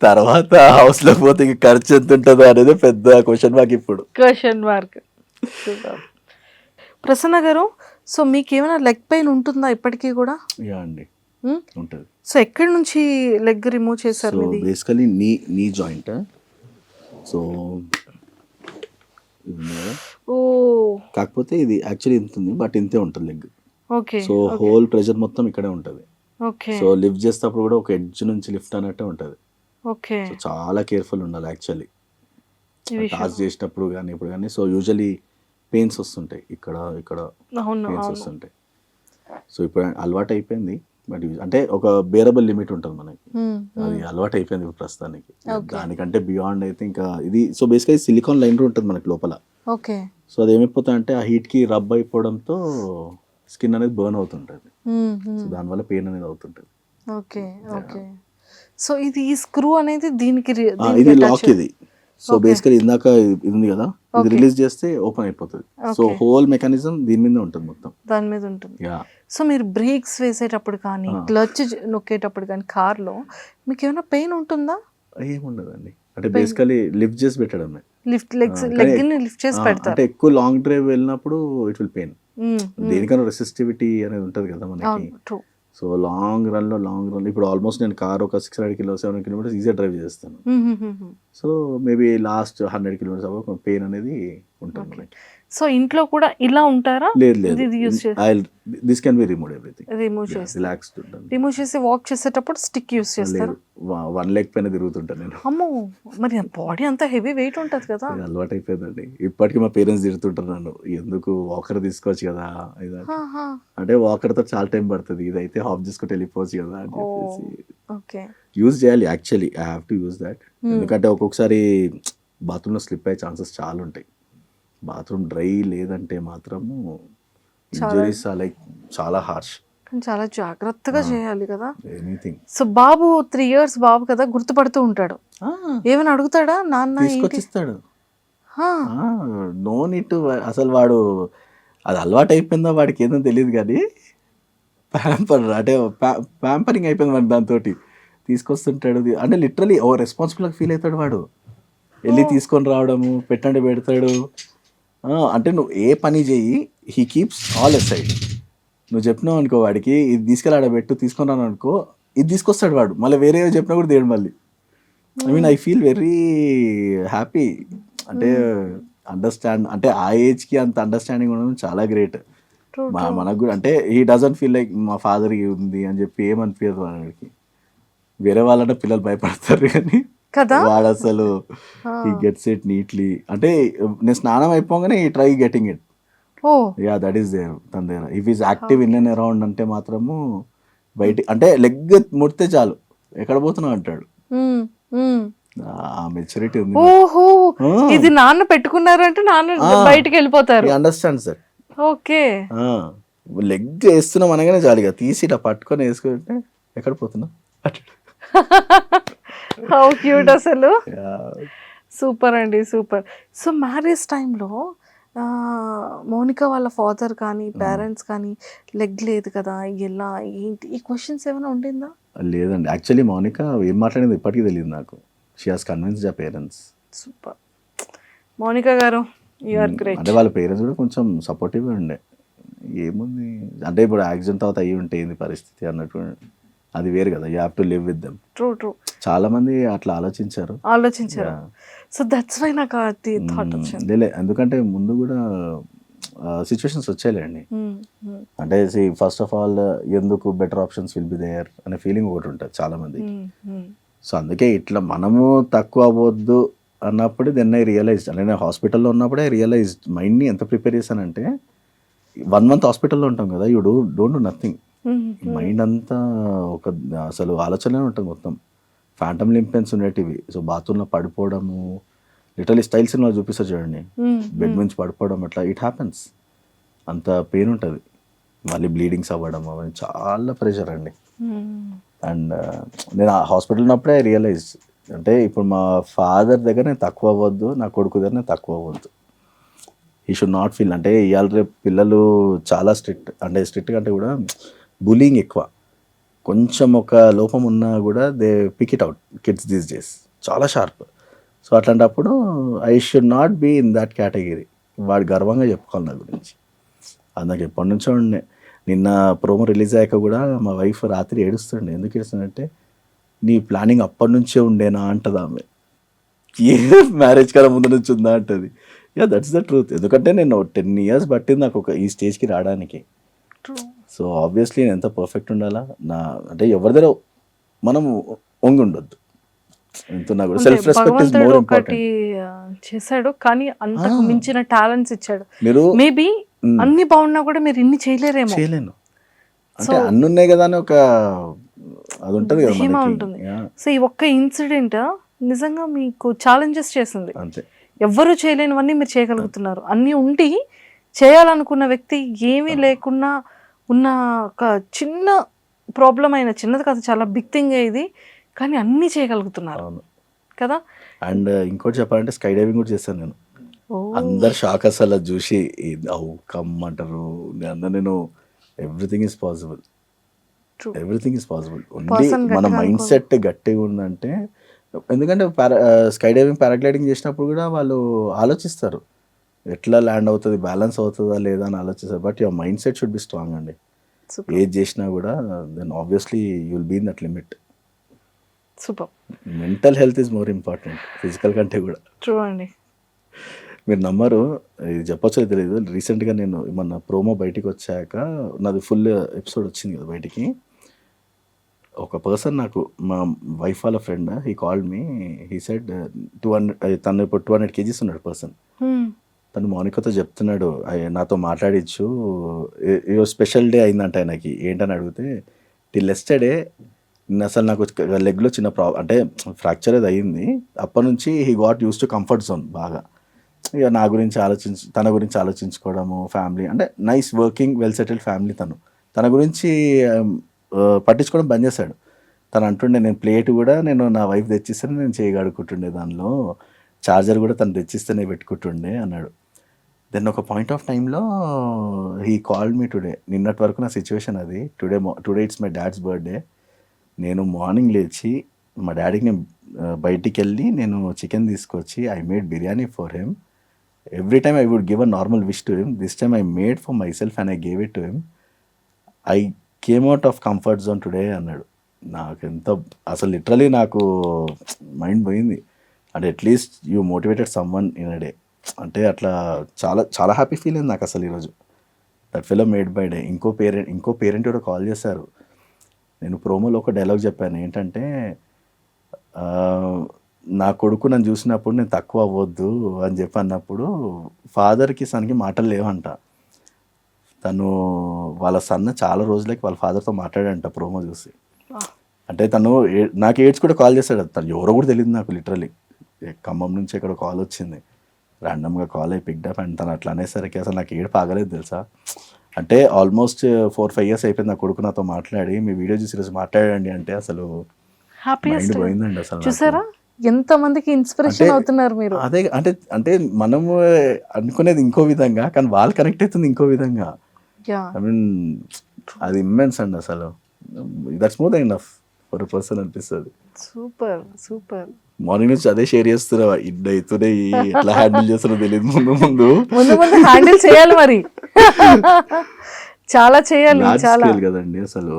తర్వాత హౌస్ లో పోతే ఇంక ఖర్చు ఎంత ఉంటుందో అనేది పెద్ద క్వశ్చన్ మార్క్ ఇప్పుడు. Question mark. Prasanna garu, so మీకు ఏమైనా లెగ్ పెయిన్ ఉంటుందా ఇప్పటికీ కూడా? యా అండి ఉంటుంది. సో ఎక్కడి నుంచి లెగ్ రిమూవ్ చేశారు సో మీది? Basically knee joint. సో ఓ కాకపోతే ఇది యాక్చువల్లీ ఇంత ఉంది, బట్ ఇంతే ఉంటుంది leg. Okay. So whole pressure మొత్తం ఇక్కడే ఉంటుంది. ఓకే. సో లిఫ్ట్ చేసేటప్పుడు కూడా ఒక ఎడ్జ్ నుంచి లిఫ్ట్ అన్నట్టే ఉంటుంది. ఓకే. సో చాలా కేర్ఫుల్ ఉండాలి యాక్చువల్లీ ఈ విషయం. టాస్ చేసేటప్పుడు కానీ ఇప్పుడు కానీ. సో యూజువలీ పెయిన్స్ వస్తుంటాయి ఇక్కడ అవును పెయిన్స్ అవును. వస్తుంటాయి. సో ఇప్పుడు అలవాటు అయిపోయింది, బట్ అంటే ఒక బేరబుల్ లిమిట్ ఉంటుంది మనకి, అది అలవాటు అయిపోయింది ఇప్పుడు ప్రస్తుతానికి. దానికంటే బియాండ్ అయితే ఇంకా ఇది. సో బేసిక్గా సిలికాన్ లైనర్ ఉంటుంది మనకి లోపల. ఓకే. సో అది ఏమైపోతుంది అంటే ఆ హీట్కి రబ్ అయిపోవడంతో స్కిన్ అనేది బర్న్ అవుతుంటుంది. సో దానివల్ల పెయిన్ అనేది అవుతుంటుంది. ఓకే. ఓకే. సో ఇది ఈ స్క్రూ అనేది దీనికి ఇది లాక్ ఇది. సో బేసికలీ ఇందాక ఇది ఉంది కదా, ఇది రిలీజ్ చేస్తే ఓపెన్ అయిపోతుంది. సో హోల్ మెకానిజం దీని మీద ఉంటుంది మొత్తం, దాని మీద ఉంటుంది. యా. సో మీరు బ్రేక్స్ వేసేటప్పుడు కానీ క్లచ్ నొక్కేటప్పుడు కానీ కార్లో మీకు ఏమైనా పెయిన్ ఉంటుందా? ఏముండదండి, అంటే బేసికలీ లిఫ్ట్ చేసి పెట్టడమే. లిఫ్ట్ లెగ్ ని లిఫ్ట్ చేసి పెడతారు. అంటే ఎక్కువ లాంగ్ డ్రైవ్ వెళ్ళినప్పుడు ఇట్ విల్ పెయిన్. దేనికన్నా రెసిస్టివిటీ అనేది ఉంటుంది కదా మనకి. సో లాంగ్ రన్లో ఇప్పుడు ఆల్మోస్ట్ నేను కార్ ఒక 600 కిలోమీటర్స్ 700 కిలోమీటర్స్ ఈజీగా డ్రైవ్ చేస్తాను. సో మేబీ లాస్ట్ 100 కిలోమీటర్స్ అవ్వ పెయిన్ అనేది ఉంటుంది మనకి. సో ఇంట్లో కూడా ఇలా ఉంటారా? లేదు this can be remove everything. Remove చేసి రిలాక్స్డ్ ఉంటుంది. రిమూవ్ చేసి వాక్ చేసేటప్పుడు స్టిక్ యూస్ చేస్తారు? వన్ లెగ్ పైన తిరుగుతుంటాను నేను. అమ్మో, మరి బాడీ అంతా హెవీ వెయిట్ ఉంటుంది కదా. అలవాటు అయిపోయిందండి. ఇప్పటికీ మా పేరెంట్స్ తిడుతుంటారు నన్ను, ఎందుకు వాకర్ తీసుకోవచ్చు కదా అంటే వాకర్ తో చాలా టైం పడుతుంది, ఇదైతే హాఫ్ చేసుకుంటే వెళ్ళిపోవచ్చు కదా అని చెప్పేసి యూజ్ చేయాలి. Actually I have to use that. ఎందుకంటే ఒక్కొక్కసారి బాత్రూంలో స్లిప్ అయ్యే ఛాన్సెస్ చాలా ఉంటాయి. బాత్రూమ్ డ్రై లేదంటే మాత్రము ఇంజరీస్ లైక్ చాలా హార్ష్. చాలా జాగ్రత్తగా చేయాలి కదా ఎనీథింగ్. సో బాబు 3 years బాబు కదా, గుర్తుపడుతూ ఉంటాడు. ఏమైనా అడుగుతాడా నాన్న? తీసుకొచ్చిస్తాడు. No need to. అసలు వాడు అది అలవాటు అయిపోయిందో వాడికి ఏదో తెలియదు కానీ ప్యాంపరింగ్ అయిపోయింది వాడికి. దాంతో తీసుకొస్తుంటాడు, అంటే లిటరలీ ఓ రెస్పాన్సిబుల్గా ఫీల్ అవుతాడు వాడు. వెళ్ళి తీసుకొని రావడము, పెట్టండి పెడతాడు. అంటే నువ్వు ఏ పని చేయి, హీ కీప్స్ ఆల్ అసైడ్. నువ్వు చెప్పినావు అనుకో వాడికి, ఇది తీసుకెళ్ళాడబెట్టు తీసుకొని రాను అనుకో, ఇది తీసుకొస్తాడు వాడు. మళ్ళీ వేరే చెప్పినా కూడా దేడు మళ్ళీ. I feel very happy. అంటే అండర్స్టాండ్, అంటే ఆ ఏజ్కి అంత అండర్స్టాండింగ్ ఉండడం చాలా గ్రేట్. మనకు కూడా అంటే హీ డజంట్ ఫీల్ లైక్ మా ఫాదర్కి ఉంది అని చెప్పి ఏమనిపించదు వాడికి. వేరే వాళ్ళంటే పిల్లలు భయపడతారు కానీ వాడు అసలు హీ గెట్స్ ఇట్ నీట్లీ. అంటే నేను స్నానం అయిపోగానే ఈ try getting it. Yeah, that is there తన దగ్గర. If is active in and around అంటే మాత్రము బయట, అంటే లెగ్ ముడితే చాలు ఎక్కడ పోతున్నావు అంటాడు. ఆ మెచ్యూరిటీ ఉంది. ఓహో, ఇది నాన్న పెట్టుకున్నారంటే నాన్న బయటికి వెళ్ళిపోతారు. Understand sir. ఓకే. లెగ్ వేస్తున్నాం అనగానే చాలుగా తీసి ఇలా పట్టుకొని వేసుకుంటే ఎక్కడ పోతున్నా. హౌ క్యూట్ అసలు. సూపర్ అండి, సూపర్. సో మ్యారేజ్ టైంలో మౌనిక వాళ్ళ ఫాదర్ కానీ పేరెంట్స్ కానీ లెగ్ లేదు కదా, ఎలా ఏంటి ఈ క్వశ్చన్స్ ఏమైనా ఉండిందా? లేదండి, యాక్చువల్లీ మౌనిక ఏం మాట్లాడింది ఇప్పటికీ తెలియదు నాకు. She has convinced her parents. Super Mounika గారు, యు ఆర్ గ్రేట్. అంటే వాళ్ళ పేరెంట్స్ కూడా కొంచెం సపోర్టివ్గా ఉండే. ఏముంది అంటే ఇప్పుడు యాక్సిడెంట్ తర్వాత అయ్యి ఉంటే ఏంది పరిస్థితి అన్నట్టు, అది వేరు కదా. You have to live with them. True. చాలా మంది అట్లా ఆలోచించారు. సో దట్స్ వై నాకు అది థాట్ వచ్చింది. ఎందుకంటే ముందు కూడా సిచ్యువేషన్స్ వచ్చాయిలేండి. అంటే ఫస్ట్ ఆఫ్ ఆల్ ఎందుకు better options will be there అనే ఫీలింగ్ ఒకటి ఉంటుంది చాలా మంది. సో అందుకే ఇట్లా మనము తక్కువ అవ్వద్దు అన్నప్పుడు దెన్ ఐ రియలైజ్డ్, అంటే నేను హాస్పిటల్లో ఉన్నప్పుడే రియలైజ్డ్ మైండ్ని ఎంత ప్రిపేర్ చేశానంటే 1 మంత్ హాస్పిటల్లో ఉంటాం కదా, you don't do nothing. Mind అంతా ఒక అసలు ఆలోచననే ఉంటుంది మొత్తం. ఫ్యాంటమ్ లింపెన్స్ ఉండేటివి. సో బాత్రూంలో పడిపోవడము, లిటరలీ స్టైల్ సినిమా చూపిస్తారు చూడండి, బెడ్ నుంచి పడిపోవడం, అట్లా ఇట్ హ్యాపెన్స్. అంత పెయిన్ ఉంటుంది, మళ్ళీ బ్లీడింగ్స్ అవ్వడం, అవన్నీ చాలా ప్రెషర్ అండి. అండ్ నేను ఆ హాస్పిటల్ ఉన్నప్పుడే రియలైజ్, అంటే ఇప్పుడు మా ఫాదర్ దగ్గర నేను తక్కువ అవ్వద్దు, నా కొడుకు దగ్గర నేను తక్కువ అవ్వద్దు. ఈ షుడ్ నాట్ ఫీల్, అంటే ఇవాళ రేపు పిల్లలు చాలా స్ట్రిక్ట్, అంటే స్ట్రిక్ట్ అంటే కూడా బులింగ్ ఎక్కువ. కొంచెం ఒక లోపం ఉన్నా కూడా they pick it out, kids these days చాలా షార్ప్. సో అట్లాంటప్పుడు I should not be in that category. వాడు గర్వంగా చెప్పుకోవాలి నా గురించి. అది నాకు ఎప్పటి నుంచో ఉండే. నిన్న ప్రోమో రిలీజ్ అయ్యాక కూడా మా వైఫ్ రాత్రి ఏడుస్తుండే. ఎందుకు ఏడుస్తుందంటే, నీ ప్లానింగ్ అప్పటి నుంచే ఉండేనా అంటది ఆమె. ఏ మ్యారేజ్ కన్నా ముందు నుంచి ఉందా అంటది. Yeah, that's the truth. ఎందుకంటే నేను 10 years పట్టింది నాకు ఈ స్టేజ్కి రావడానికి. సో ఆబ్వియస్లీ నేను ఎంత పర్ఫెక్ట్ ఉండాలా, నా అంటే ఎవరి దగ్గర మనం వంగి ఉండొద్దు. ఎంతున్నా కూడా సెల్ఫ్ రెస్పెక్ట్ ఇస్ మోర్ ఒకటి ఇంపార్టెంట్. చేశాడు, కానీ అంతకు మించిన టాలెంట్స్ ఇచ్చాడు. మీరు మేబీ అన్ని బాగున్నా కూడా మీరు ఇన్ని చేయలేరేమో. చేయలేను అంటే అన్ని ఉన్నాయి కదా అని ఒక అది ఉంటుంది కదా ధీమా మనకి. ఉంటుంది. సో ఈ ఒక్క ఇన్సిడెంట్ నిజంగా మీకు ఛాలెంజెస్ చేసింది. అంతే. ఎవ్వరూ చేయలేనివన్నీ మీరు చేయగలుగుతున్నారు. అన్నీ ఉండి చేయాలనుకున్న వ్యక్తి ఏమీ లేకున్నా ఉన్న ఒక చిన్న ప్రాబ్లం అయిన, చిన్నది కాదు చాలా బిగ్ థింగ్ ఇది, కానీ అన్నీ చేయగలుగుతున్నారు అవును కదా. అండ్ ఇంకోటి చెప్పాలంటే స్కై డైవింగ్ కూడా చేశాను నేను. ఓ, అందరు షాక్ అసలు అది చూసి, కమ్ అంటారు. నేను everything is possible, true. Everything is possible. Only Person మన గట్టిగా మైండ్ సెట్ గట్టిగా ఉందంటే. ఎందుకంటే స్కై డైవింగ్ పారాగ్లైడింగ్ చేసినప్పుడు కూడా వాళ్ళు ఆలోచిస్తారు, ఎట్లా ల్యాండ్ అవుతుంది, బ్యాలెన్స్ అవుతుందా లేదా అని ఆలోచిస్తారు. But your mindset should be strong అండి. Super. ఏది చేసినా కూడా then obviously you will be in that limit. Super. Mental health is more important physical కంటే కూడా. ట్రూ అండి. మీరు నమ్మరు, ఇది చెప్పొచ్చో తెలియదు. రీసెంట్గా నేను మన ప్రోమో బయటికి వచ్చాక, నాది ఫుల్ ఎపిసోడ్ వచ్చింది కదా బయటికి, ఒక పర్సన్ నాకు, మా వైఫ్ వాళ్ళ friend, he called me, he said 200, తను ఇప్పుడు 200 kgs ఉన్నాడు పర్సన్. తను మౌనికతో చెప్తున్నాడు, నాతో మాట్లాడించు, ఈరోజు స్పెషల్ డే అయిందంట ఆయనకి. ఏంటని అడిగితే, టిల్ ఎస్టర్డే అసలు నాకు లెగ్లో చిన్న అంటే ఫ్రాక్చర్ అది అయ్యింది. అప్పటి నుంచి he got used to comfort zone బాగా. ఇక నా గురించి తన గురించి ఆలోచించుకోవడము, ఫ్యామిలీ అంటే nice working well settled family. తన గురించి పట్టించుకోవడం బంద్ చేశాడు. తను అంటుండే, నేను ప్లేట్ కూడా నేను నా వైఫ్ తెచ్చిస్తేనే నేను చేయగడుకుంటుండే, దానిలో చార్జర్ కూడా తను తెచ్చిస్తేనే పెట్టుకుంటుండే అన్నాడు. దెన్ ఒక పాయింట్ ఆఫ్ టైంలో హీ కాల్డ్ మీ టుడే. నిన్నటి వరకు నా సిచ్యువేషన్ అది. Today it's my dad's birthday. నేను మార్నింగ్ లేచి మా డాడీకి నేను బయటికి వెళ్ళి నేను చికెన్ తీసుకొచ్చి I made biryani for him. Every time I would give a normal wish to him. This time I made for my self and I gave it to him. I came out of comfort zone today అన్నాడు. నాకు ఎంత అసలు literally నాకు mind పోయింది. అంటే at least you motivated someone in a day. అంటే అట్లా చాలా చాలా హ్యాపీ ఫీల్ అయింది నాకు అసలు ఈరోజు. That fellow made by day. ఇంకో పేరెంట్ కూడా కాల్ చేశారు. నేను ప్రోమోలో ఒక డైలాగ్ చెప్పాను, ఏంటంటే నా కొడుకు నన్ను చూసినప్పుడు నేను తక్కువ అవ్వద్దు అని చెప్పి అన్నప్పుడు, ఫాదర్కి సన్కి మాటలు లేవంట. తను వాళ్ళ సన్న చాలా రోజులకి వాళ్ళ ఫాదర్తో మాట్లాడంట ప్రోమో చూసి. అంటే తను నాకు ఏడ్స్ కూడా కాల్ చేశాడు. తను ఎవరో కూడా తెలియదు నాకు. లిటరలీ ఖమ్మం నుంచి ఇక్కడ కాల్ వచ్చింది, ర్యాండమ్గా కాల్ అయి పిక్డప్. అండ్ తను అట్లా అనేసరికి అసలు నాకు ఏడు పాగలేదు తెలుసా. అంటే ఆల్మోస్ట్ 4-5 years అయిపోయింది నా కొడుకు నాతో మాట్లాడి, మీ వీడియో చూసి ఈరోజు మాట్లాడండి అంటే అసలు మైండ్ పోయిందండి అసలు. చూసారా ఎంత మందికి ఇన్స్పిరేషన్ అవుతున్నారు మీరు. అదే అంటే మనము అనుకునేది ఇంకో విధంగా, కానీ వాళ్ళు కనెక్ట్ అవుతుంది ఇంకో విధంగా. ఐ మీన్ అది ఇమ్మెన్స్ అండి అసలు. That's more than enough for person అనిపిస్తుంది. Super super. మార్నింగ్ నుంచి అదే షేర్ చేస్తున్నావా, ఇడ్ అవుతున్నాయి, ఎట్లా హ్యాండిల్ చేస్తారో తెలియదు. ముందు హ్యాండిల్ చేయాలి మరి, చాలా చేయాలి. చాలా కదండి అసలు.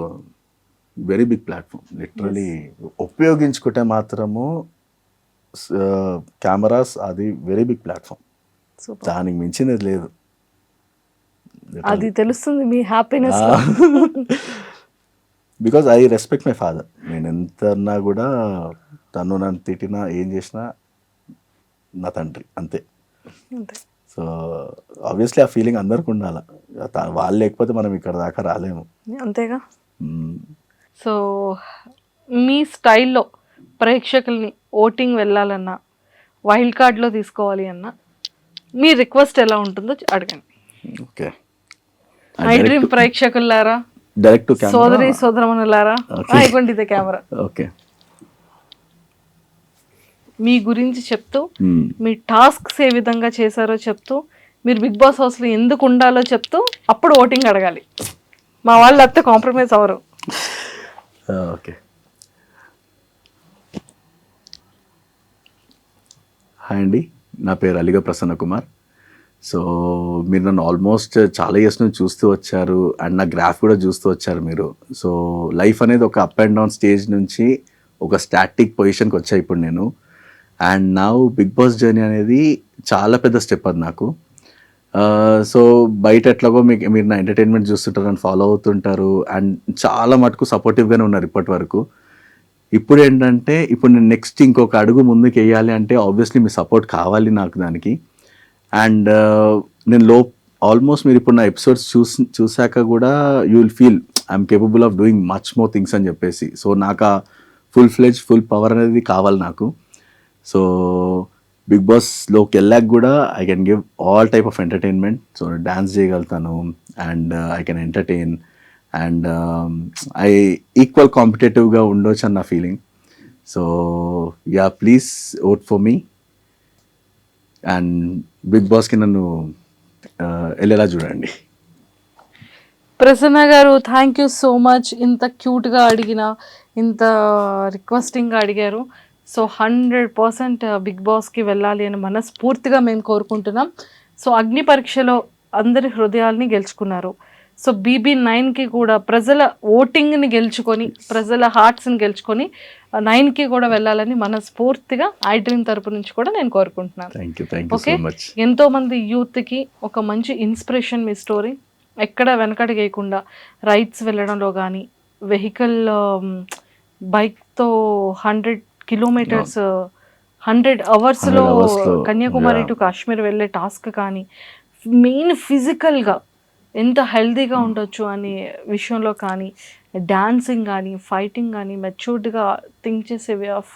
Very big platform literally. ఉపయోగించుకుంటే మాత్రము కెమెరాస్, అది వెరీ బిగ్ ప్లాట్ఫామ్. దానికి మించినది లేదు. అది తెలుస్తుంది మీ happiness. Because I respect my father. నేను ఎంత అన్నా కూడా, తను నన్ను తిట్టినా ఏం చేసినా నా తండ్రి అంతే. అంతే. సో ఆబ్వియస్లీ ఆ ఫీలింగ్ అందరికి ఉండాలి, వాళ్ళు లేకపోతే మనం ఇక్కడ దాకా రాలేము. అంతేగా. మ్మ్. సో మీ స్టైల్లో ప్రేక్షకుల్ని ఓటింగ్ వెళ్ళాలన్నా, వైల్డ్ కార్డ్లో తీసుకోవాలి అన్నా మీ రిక్వెస్ట్ ఎలా ఉంటుందో అడగండి. ఓకే, ఐ డ్రీమ్ ప్రేక్షకులారా, డైరెక్ట్ టు సోదరి సోదరమనులారా, అయిపోండి ఇదే కెమెరా. ఓకే, మీ గురించి చెప్తూ, మీ టాస్క్స్ ఏ విధంగా చేశారో చెప్తూ, మీరు బిగ్ బాస్ హౌస్లో ఎందుకు ఉండాలో చెప్తూ అప్పుడు ఓటింగ్ అడగాలి. మా వాళ్ళు అంతా కాంప్రమైజ్ అవ్వరు. ఓకే. హాయ్ అండి, నా పేరు అలిగా ప్రసన్న కుమార్. సో మీరు నన్ను ఆల్మోస్ట్ చాలా ఇయర్స్ నుంచి చూస్తూ వచ్చారు అండ్ నా గ్రాఫ్ కూడా చూస్తూ వచ్చారు మీరు. సో లైఫ్ అనేది ఒక అప్ అండ్ డౌన్ స్టేజ్ నుంచి ఒక స్టాటిక్ పొజిషన్కి వచ్చా ఇప్పుడు నేను. అండ్ నా బిగ్ బాస్ జర్నీ అనేది చాలా పెద్ద స్టెప్ అది నాకు. సో బయట ఎట్లాగో మీరు నా ఎంటర్టైన్మెంట్ చూస్తుంటారు, నన్ను ఫాలో అవుతుంటారు అండ్ చాలా మటుకు సపోర్టివ్గానే ఉన్నారు ఇప్పటి వరకు. ఇప్పుడు ఏంటంటే ఇప్పుడు నేను నెక్స్ట్ ఇంకొక అడుగు ముందుకు వేయాలి అంటే ఆబ్వియస్లీ మీ సపోర్ట్ కావాలి నాకు దానికి. అండ్ నేను ఆల్మోస్ట్ మీరు ఇప్పుడు నా ఎపిసోడ్స్ చూసాక కూడా you will feel I'm capable of doing much more things అని చెప్పేసి. సో నాకు ఆ ఫుల్ పవర్ అనేది కావాలి నాకు. సో బిగ్ బాస్లోకి వెళ్ళాక కూడా I can give all type of entertainment. So dance చేయగలుగుతాను and I can entertain and I equal కాంపిటేటివ్గా ఉండొచ్చు అన్న feeling. So yeah, please vote for me and బిగ్ బాస్కి నన్ను వెళ్ళేలా చూడండి. ప్రసన్న గారు, థ్యాంక్ యూ సో మచ్. ఇంత క్యూట్గా అడిగిన, ఇంత రిక్వెస్టింగ్గా అడిగారు. సో 100% బిగ్ బాస్కి వెళ్ళాలి అని మనస్ఫూర్తిగా మేము కోరుకుంటున్నాం. సో అగ్ని పరీక్షలో అందరి హృదయాల్ని గెలుచుకున్నారు. సో BB9కి కూడా ప్రజల ఓటింగ్ని గెలుచుకొని, ప్రజల హార్ట్స్ని గెలుచుకొని 9కి కూడా వెళ్ళాలని మనస్ఫూర్తిగా ఐ డ్రీమ్ తరపు నుంచి కూడా నేను కోరుకుంటున్నాను. ఓకే, ఎంతోమంది యూత్కి ఒక మంచి ఇన్స్పిరేషన్ మీ స్టోరీ. ఎక్కడ వెనకడి వేయకుండా రైడ్స్ వెళ్ళడంలో కానీ, వెహికల్ బైక్తో 100 కిలోమీటర్స్ 100 అవర్స్లో కన్యాకుమారి టు కాశ్మీర్ వెళ్ళే టాస్క్ కానీ, మెయిన్ ఫిజికల్గా ఎంత హెల్తీగా ఉండొచ్చు అనే విషయంలో కానీ, డాన్సింగ్ కానీ, ఫైటింగ్ కానీ, మెచ్యూర్డ్గా థింక్ చేసే వే ఆఫ్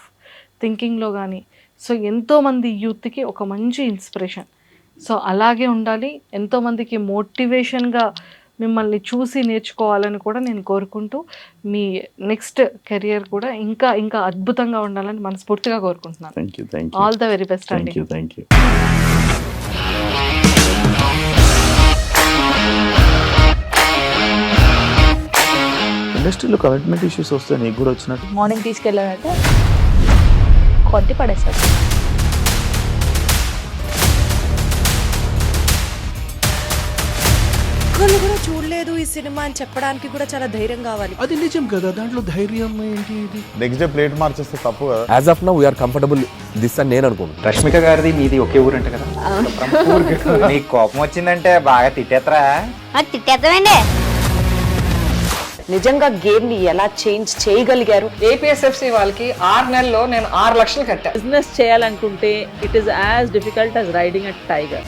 థింకింగ్లో కానీ, సో ఎంతోమంది యూత్కి ఒక మంచి ఇన్స్పిరేషన్. సో అలాగే ఉండాలి, ఎంతోమందికి మోటివేషన్గా మిమ్మల్ని చూసి నేర్చుకోవాలని కూడా నేను కోరుకుంటూ, మీ నెక్స్ట్ కెరియర్ కూడా ఇంకా ఇంకా అద్భుతంగా ఉండాలని మనస్ఫూర్తిగా కోరుకుంటున్నాను. ఆల్ ద వెరీ బెస్ట్ అండి. Thank you. ఇండస్ట్రీలో కమిట్మెంట్ ఇష్యూస్ వస్తే నీకు కూడా వచ్చినట్టు మార్నింగ్ తీసుకెళ్ళాలంటే కొద్ది పడేస్తారు. ఒక్కళ్ళు కూడా చూడలేదు ఈ సినిమా అని చెప్పడానికి కూడా చాలా ధైర్యం కావాలి. అది నిజం కదా, దాంట్లో ధైర్యం ఏంటి? ఇది నెక్స్ట్ డే ప్లేట్ మార్చేస్తే తప్పు కదా. As of now we're comfortable this అని నేను అనుకుంటున్నాను. రష్మిక గారిది మీది ఒకే ఊరంట కదా. నీకు కోపం వచ్చిందంటే బాగా తిట్టేత్తరా? తిట్టేద్దామండి. నిజంగా గేమ్ ని ఎలా చేంజ్ చేయగలిగారు? ఏపీఎస్ఎఫ్సి వాళ్ళకి 6 నెలల్లో నేను 6 లక్షలు కట్టా. బిజినెస్ చేయాలనుకుంటే it is as difficult as riding a tiger.